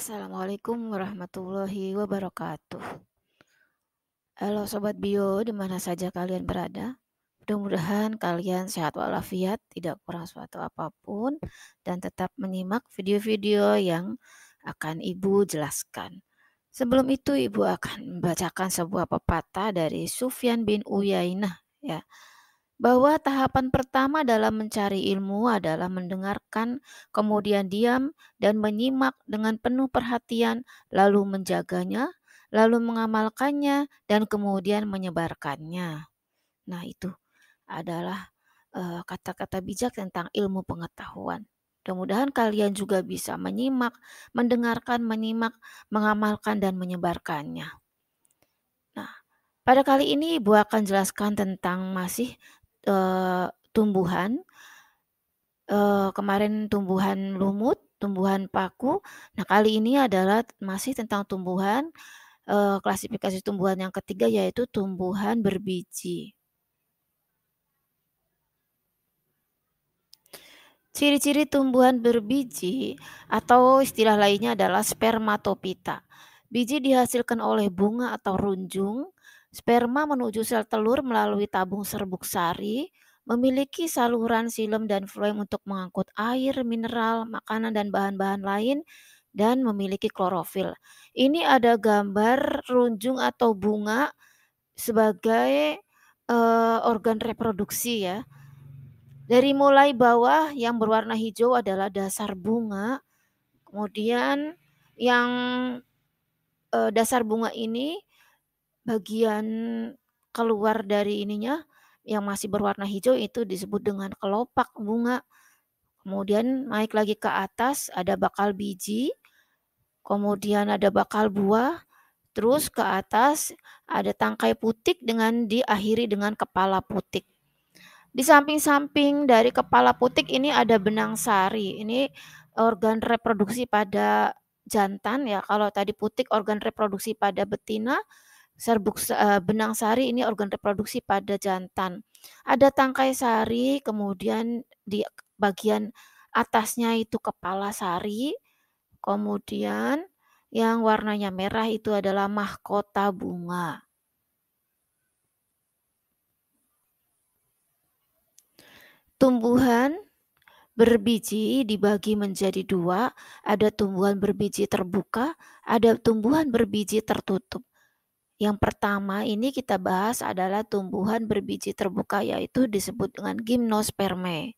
Assalamualaikum warahmatullahi wabarakatuh. Halo Sobat Bio, di mana saja kalian berada. Mudah-mudahan kalian sehat walafiat, tidak kurang suatu apapun, dan tetap menyimak video-video yang akan Ibu jelaskan. Sebelum itu Ibu akan membacakan sebuah pepatah dari Sufyan bin Uyainah, ya, bahwa tahapan pertama dalam mencari ilmu adalah mendengarkan, kemudian diam dan menyimak dengan penuh perhatian, lalu menjaganya, lalu mengamalkannya, dan kemudian menyebarkannya. Nah, itu adalah kata-kata bijak tentang ilmu pengetahuan. Mudah-mudahan kalian juga bisa menyimak, mendengarkan, menyimak, mengamalkan, dan menyebarkannya. Nah, pada kali ini Ibu akan jelaskan tentang masih tumbuhan, kemarin tumbuhan lumut, tumbuhan paku. Nah, kali ini adalah masih tentang tumbuhan, klasifikasi tumbuhan yang ketiga yaitu tumbuhan berbiji. Ciri-ciri tumbuhan berbiji atau istilah lainnya adalah spermatopita. Biji dihasilkan oleh bunga atau runjung. Sperma menuju sel telur melalui tabung serbuk sari, memiliki saluran silem dan floem untuk mengangkut air, mineral, makanan dan bahan-bahan lain, dan memiliki klorofil. Ini ada gambar runjung atau bunga sebagai organ reproduksi ya. Dari mulai bawah yang berwarna hijau adalah dasar bunga, kemudian yang dasar bunga ini bagian keluar dari ininya yang masih berwarna hijau itu disebut dengan kelopak bunga. Kemudian naik lagi ke atas ada bakal biji, kemudian ada bakal buah, terus ke atas ada tangkai putik dengan diakhiri dengan kepala putik. Di samping-samping dari kepala putik ini ada benang sari. Ini organ reproduksi pada jantan ya. Kalau tadi putik organ reproduksi pada betina, benang sari ini organ reproduksi pada jantan. Ada tangkai sari, kemudian di bagian atasnya itu kepala sari, kemudian yang warnanya merah itu adalah mahkota bunga. Tumbuhan berbiji dibagi menjadi dua, ada tumbuhan berbiji terbuka, ada tumbuhan berbiji tertutup. Yang pertama ini kita bahas adalah tumbuhan berbiji terbuka yaitu disebut dengan gimnosperme.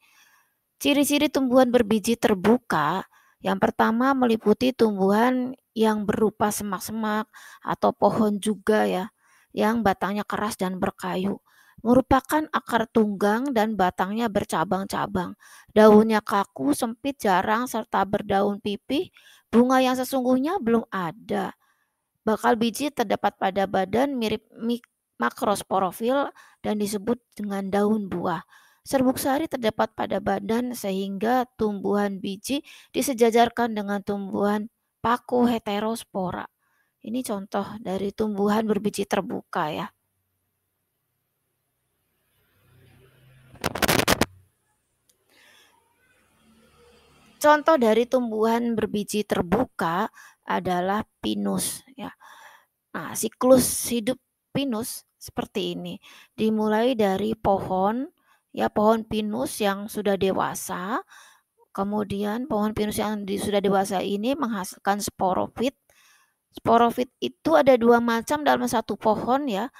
Ciri-ciri tumbuhan berbiji terbuka yang pertama meliputi tumbuhan yang berupa semak-semak atau pohon juga ya, yang batangnya keras dan berkayu. Merupakan akar tunggang dan batangnya bercabang-cabang. Daunnya kaku, sempit, jarang, serta berdaun pipih. Bunga yang sesungguhnya belum ada. Bakal biji terdapat pada badan mirip makrosporofil dan disebut dengan daun buah. Serbuk sari terdapat pada badan sehingga tumbuhan biji disejajarkan dengan tumbuhan paku heterospora. Ini contoh dari tumbuhan berbiji terbuka ya. Contoh dari tumbuhan berbiji terbuka adalah pinus ya. Nah, siklus hidup pinus seperti ini. Dimulai dari pohon ya, pohon pinus yang sudah dewasa. Kemudian pohon pinus yang sudah dewasa ini menghasilkan sporofit. Sporofit itu ada dua macam dalam satu pohon ya.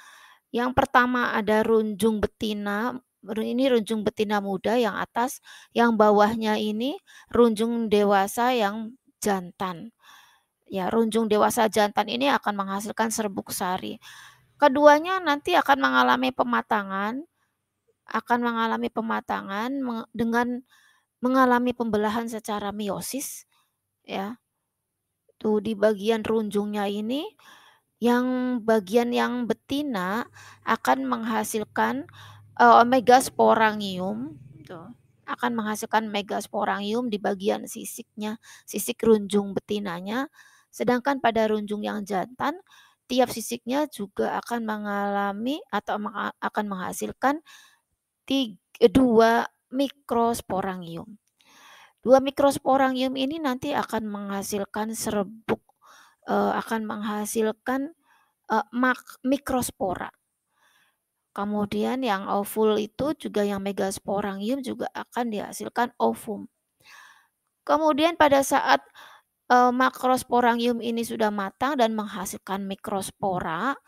Yang pertama ada runjung betina, ini runjung betina muda yang atas, yang bawahnya ini runjung dewasa yang jantan. Ya, runjung dewasa jantan ini akan menghasilkan serbuk sari. Keduanya nanti akan mengalami pematangan dengan mengalami pembelahan secara meiosis ya. Tuh di bagian runjungnya ini yang bagian yang betina akan menghasilkan megasporangium tuh. Akan menghasilkan megasporangium di bagian sisiknya, sisik runjung betinanya. Sedangkan pada runjung yang jantan, tiap sisiknya juga akan mengalami atau akan menghasilkan 2 mikrosporangium. 2 mikrosporangium ini nanti akan menghasilkan serbuk, akan menghasilkan, mikrospora. Kemudian yang ovul itu juga yang megasporangium juga akan dihasilkan ovum. Kemudian pada saat, makrosporangium ini sudah matang dan menghasilkan mikrospora,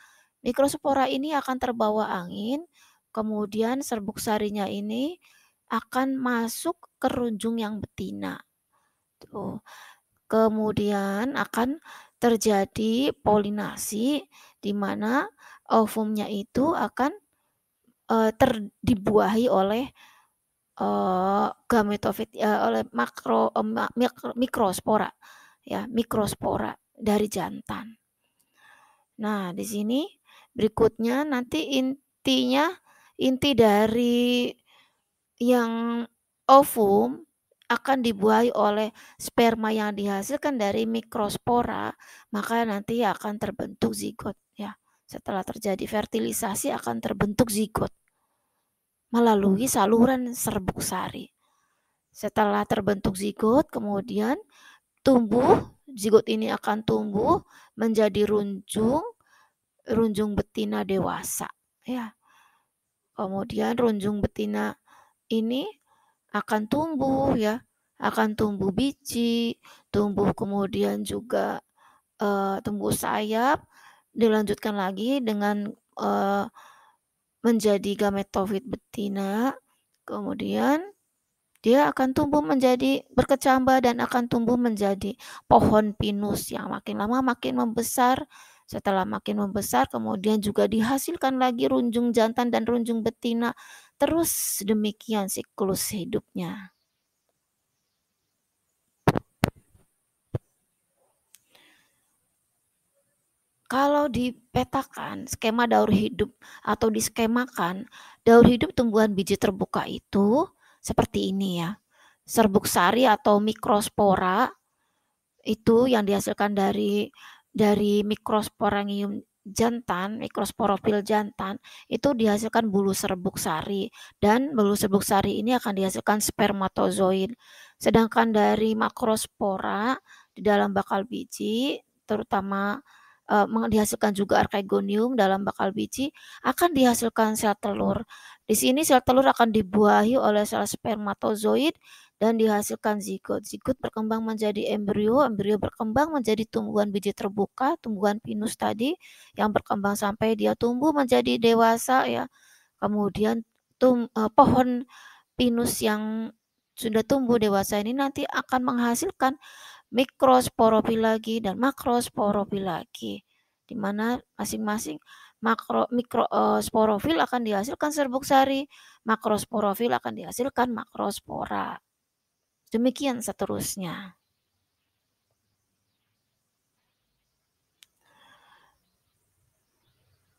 mikrospora ini akan terbawa angin, kemudian serbuk sarinya ini akan masuk ke runjung yang betina, tuh. Kemudian akan terjadi polinasi di mana ovumnya itu akan, dibuahi oleh, gametofit oleh mikrospora ya, mikrospora dari jantan. Nah, di sini berikutnya nanti inti dari yang ovum akan dibuahi oleh sperma yang dihasilkan dari mikrospora, maka nanti akan terbentuk zigot ya. Setelah terjadi fertilisasi akan terbentuk zigot melalui saluran serbuk sari. Setelah terbentuk zigot, kemudian zigot ini akan tumbuh menjadi runjung betina dewasa ya. Kemudian runjung betina ini akan tumbuh ya, akan tumbuh biji, tumbuh kemudian juga, tumbuh sayap, dilanjutkan lagi dengan, menjadi gametofit betina, kemudian dia akan tumbuh menjadi berkecambah dan akan tumbuh menjadi pohon pinus yang makin lama makin membesar. Setelah makin membesar kemudian juga dihasilkan lagi runjung jantan dan runjung betina. Terus demikian siklus hidupnya. Kalau dipetakan skema daur hidup atau diskemakan, daur hidup tumbuhan biji terbuka itu seperti ini ya. Serbuk sari atau mikrospora itu yang dihasilkan dari mikrosporangium jantan, mikrosporofil jantan, itu dihasilkan bulu serbuk sari dan bulu serbuk sari ini akan dihasilkan spermatozoid. Sedangkan dari makrospora di dalam bakal biji, terutama dihasilkan juga archegonium dalam bakal biji, akan dihasilkan sel telur. Di sini sel telur akan dibuahi oleh sel spermatozoid dan dihasilkan zigot. Zigot berkembang menjadi embrio, embrio berkembang menjadi tumbuhan biji terbuka, tumbuhan pinus tadi yang berkembang sampai dia tumbuh menjadi dewasa ya. Kemudian pohon pinus yang sudah tumbuh dewasa ini nanti akan menghasilkan mikrosporofil lagi dan makrosporofil lagi. Di mana masing-masing sporofil akan dihasilkan serbuk sari, makrosporofil akan dihasilkan makrospora. Demikian seterusnya.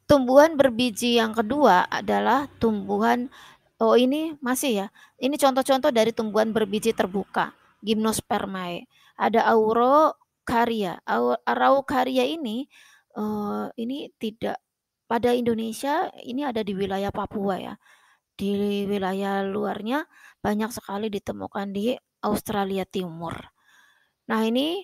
Tumbuhan berbiji yang kedua adalah tumbuhan, ini masih ya, ini contoh-contoh dari tumbuhan berbiji terbuka, Gymnospermae. Ada Araucaria. Araucaria ini tidak pada Indonesia, ini ada di wilayah Papua ya. Di wilayah luarnya banyak sekali ditemukan di Australia Timur. Nah, ini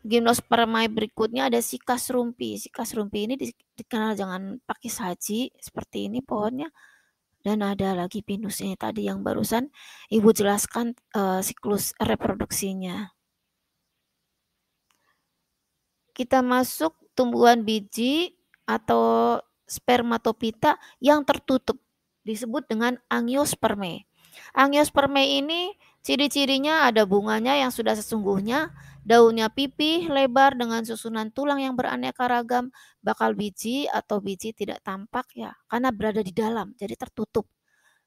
Gymnospermae berikutnya ada Sikas rumpi. Sikas rumpi ini dikenal dengan pakis haji, seperti ini pohonnya. Dan ada lagi pinus ini tadi yang barusan Ibu jelaskan, siklus reproduksinya. Kita masuk tumbuhan biji atau spermatopita yang tertutup, disebut dengan Angiospermae. Angiospermae ini ciri-cirinya ada bunganya yang sudah sesungguhnya, daunnya pipih, lebar dengan susunan tulang yang beraneka ragam, bakal biji atau biji tidak tampak ya, karena berada di dalam, jadi tertutup.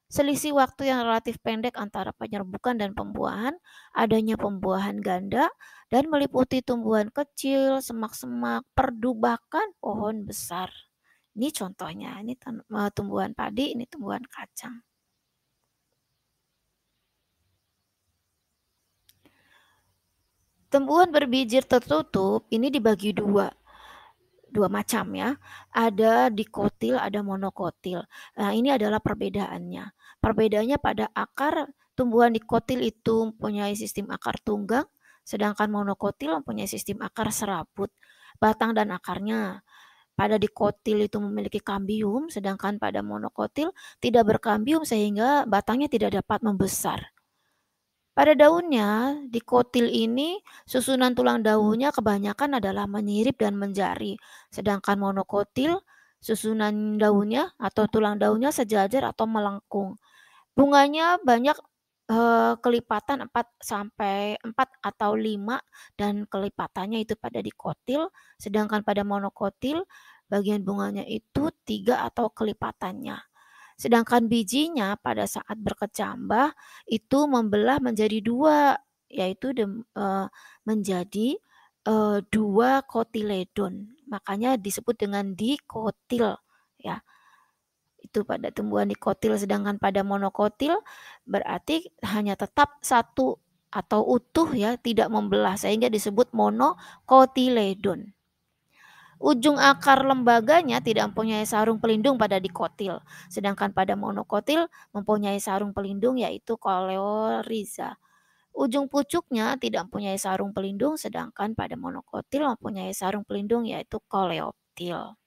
Selisih waktu yang relatif pendek antara penyerbukan dan pembuahan, adanya pembuahan ganda, dan meliputi tumbuhan kecil, semak-semak, perdu, bahkan pohon besar. Ini contohnya, ini tumbuhan padi, ini tumbuhan kacang. Tumbuhan berbiji tertutup ini dibagi dua. dua macam ya, ada dikotil, ada monokotil. Nah, ini adalah perbedaannya. Perbedaannya pada akar. Tumbuhan dikotil itu mempunyai sistem akar tunggang, sedangkan monokotil mempunyai sistem akar serabut. Batang dan akarnya pada dikotil itu memiliki kambium, sedangkan pada monokotil tidak berkambium sehingga batangnya tidak dapat membesar. Pada daunnya, dikotil ini susunan tulang daunnya kebanyakan adalah menyirip dan menjari, sedangkan monokotil susunan daunnya atau tulang daunnya sejajar atau melengkung. Bunganya banyak, kelipatan 4 sampai 4 atau 5 dan kelipatannya itu pada dikotil, sedangkan pada monokotil bagian bunganya itu 3 atau kelipatannya. Sedangkan bijinya pada saat berkecambah itu membelah menjadi 2, yaitu menjadi, 2 kotiledon. Makanya disebut dengan dikotil ya. Itu pada tumbuhan dikotil, sedangkan pada monokotil berarti hanya tetap satu atau utuh ya, tidak membelah sehingga disebut monokotiledon. Ujung akar lembaganya tidak mempunyai sarung pelindung pada dikotil, sedangkan pada monokotil mempunyai sarung pelindung yaitu koleoryza. Ujung pucuknya tidak mempunyai sarung pelindung, sedangkan pada monokotil mempunyai sarung pelindung yaitu koleoptil.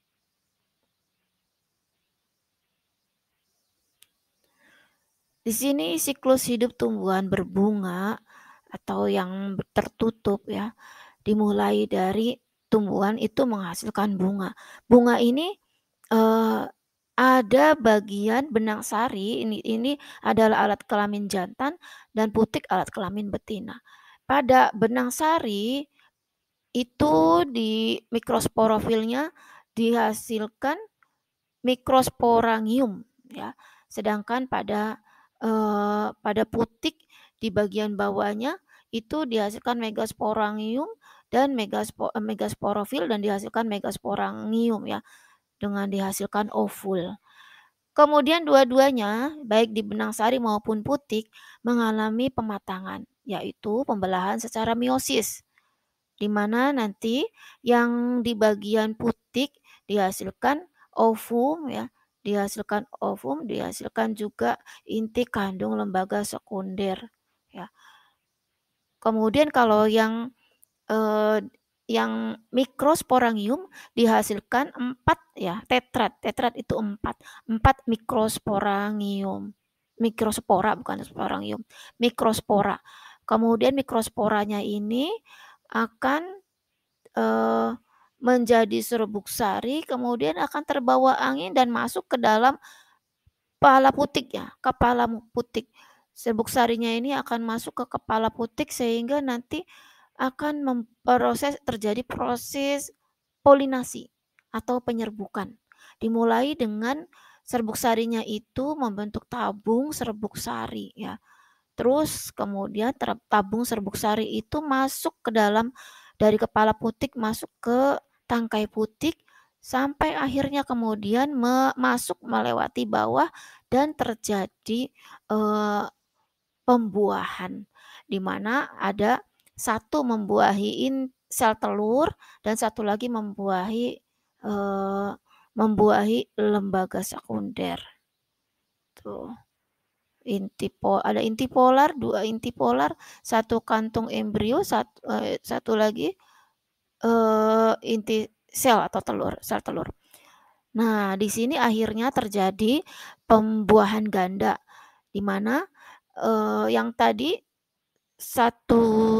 Di sini siklus hidup tumbuhan berbunga atau yang tertutup ya, dimulai dari tumbuhan itu menghasilkan bunga. Bunga ini eh, ada bagian benang sari, ini adalah alat kelamin jantan dan putik alat kelamin betina. Pada benang sari itu di mikrosporofilnya dihasilkan mikrosporangium ya. Sedangkan pada putik di bagian bawahnya itu dihasilkan megasporangium dan megasporofil dan dihasilkan megasporangium ya, dengan dihasilkan ovul. Kemudian dua-duanya baik di benang sari maupun putik mengalami pematangan, yaitu pembelahan secara meiosis, di mana nanti yang di bagian putik dihasilkan ovum ya, dihasilkan juga inti kandung lembaga sekunder ya. Kemudian kalau yang mikrosporangium dihasilkan 4 ya, tetrat. Tetrat itu 4 mikrosporangium. Mikrospora bukan sporangium, mikrospora. Kemudian mikrosporanya ini akan menjadi serbuk sari, kemudian akan terbawa angin dan masuk ke dalam kepala putik ya, kepala putik. Serbuk sarinya ini akan masuk ke kepala putik sehingga nanti akan terjadi proses polinasi atau penyerbukan. Dimulai dengan serbuk sarinya itu membentuk tabung serbuk sari ya. Terus kemudian tabung serbuk sari itu masuk ke dalam dari kepala putik masuk ke tangkai putik sampai akhirnya kemudian masuk melewati bawah dan terjadi pembuahan, di mana ada satu membuahi sel telur dan satu lagi membuahi lembaga sekunder. Tuh. Ada inti polar, 2 inti polar, 1 kantung embrio, satu lagi inti sel atau sel telur. Nah, di sini akhirnya terjadi pembuahan ganda, di mana yang tadi satu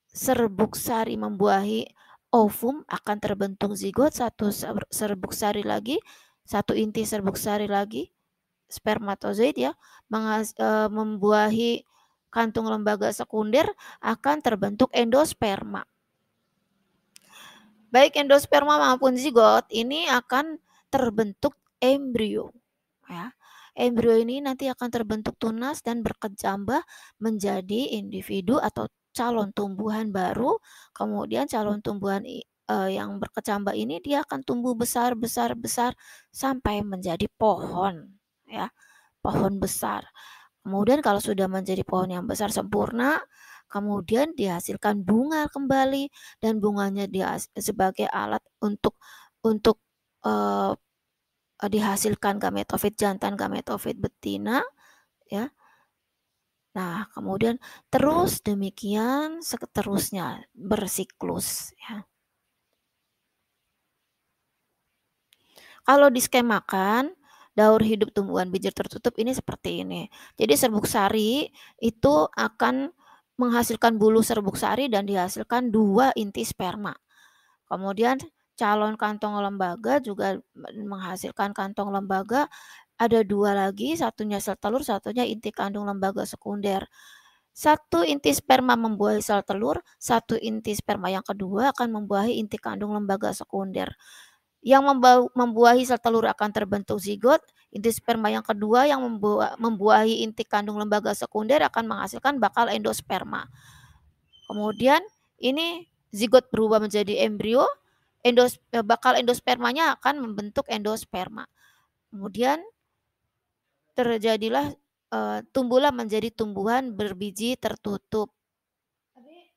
serbuk sari membuahi ovum akan terbentuk zigot, satu serbuk sari lagi, satu inti serbuk sari lagi spermatozoid ya, membuahi kantung lembaga sekunder akan terbentuk endosperma. Baik endosperma maupun zigot ini akan terbentuk embrio ya. Embrio ini nanti akan terbentuk tunas dan berkecambah menjadi individu atau calon tumbuhan baru. Kemudian calon tumbuhan yang berkecambah ini dia akan tumbuh besar sampai menjadi pohon ya, pohon besar. Kemudian kalau sudah menjadi pohon yang besar sempurna, kemudian dihasilkan bunga kembali dan bunganya dia sebagai alat untuk untuk, eee dihasilkan gametofit jantan, gametofit betina, ya. Nah, kemudian terus demikian seterusnya, bersiklus, ya. Kalau diskemakan, daur hidup tumbuhan biji tertutup ini seperti ini. Jadi serbuk sari itu akan menghasilkan bulu serbuk sari dan dihasilkan 2 inti sperma. Kemudian calon kantong lembaga juga menghasilkan kantong lembaga, ada 2 lagi, satunya sel telur, satunya inti kandung lembaga sekunder. Satu inti sperma membuahi sel telur, satu inti sperma yang kedua akan membuahi inti kandung lembaga sekunder. Yang membuahi sel telur akan terbentuk zigot, inti sperma yang kedua yang membuahi inti kandung lembaga sekunder akan menghasilkan bakal endosperma. Kemudian ini zigot berubah menjadi embrio, bakal endospermanya akan membentuk endosperma. Kemudian terjadilah tumbuhlah menjadi tumbuhan berbiji tertutup. Abi,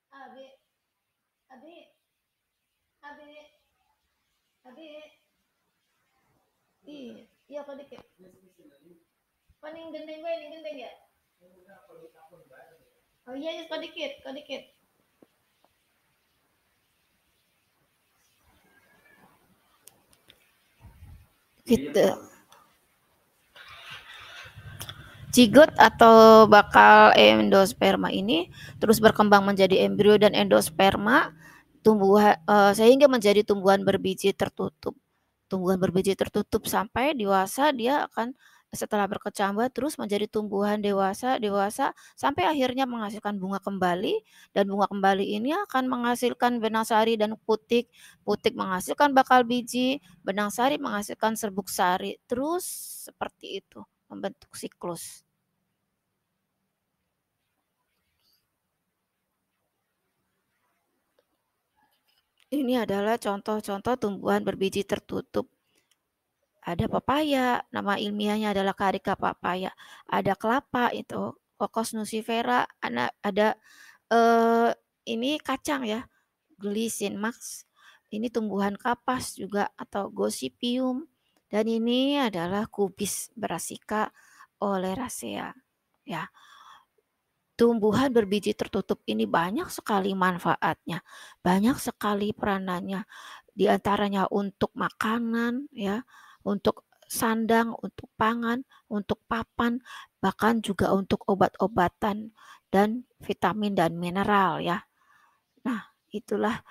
abi, abi, abi, abi. Iya kok dikit. Paling gendeng gue, gendeng ya. Oh iya, kok dikit, kok dikit. Gitu. Zigot atau bakal endosperma ini terus berkembang menjadi embrio dan endosperma sehingga menjadi tumbuhan berbiji tertutup. Tumbuhan berbiji tertutup sampai dewasa dia akan setelah berkecambah terus menjadi tumbuhan dewasa sampai akhirnya menghasilkan bunga kembali, dan bunga kembali ini akan menghasilkan benang sari dan putik, putik menghasilkan bakal biji, benang sari menghasilkan serbuk sari, terus seperti itu membentuk siklus. Ini adalah contoh-contoh tumbuhan berbiji tertutup. Ada pepaya, nama ilmiahnya adalah Carica papaya. Ada kelapa itu, Cocos nucifera. Ada ini kacang ya, Glycine max. Ini tumbuhan kapas juga atau Gossypium. Dan ini adalah Kubis brassica oleracea. Ya, tumbuhan berbiji tertutup ini banyak sekali manfaatnya, banyak sekali peranannya. Di antaranya untuk makanan, ya, untuk sandang, untuk pangan, untuk papan, bahkan juga untuk obat-obatan dan vitamin dan mineral ya. Nah, itulah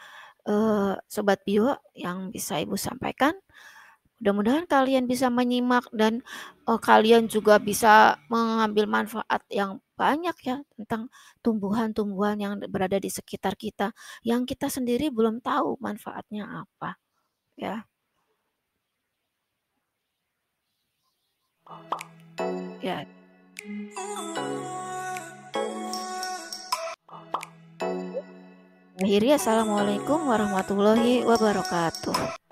Sobat Bio yang bisa Ibu sampaikan. Mudah-mudahan kalian bisa menyimak dan kalian juga bisa mengambil manfaat yang banyak ya tentang tumbuhan-tumbuhan yang berada di sekitar kita yang kita sendiri belum tahu manfaatnya apa ya. Ya. Akhirnya assalamualaikum warahmatullahi wabarakatuh.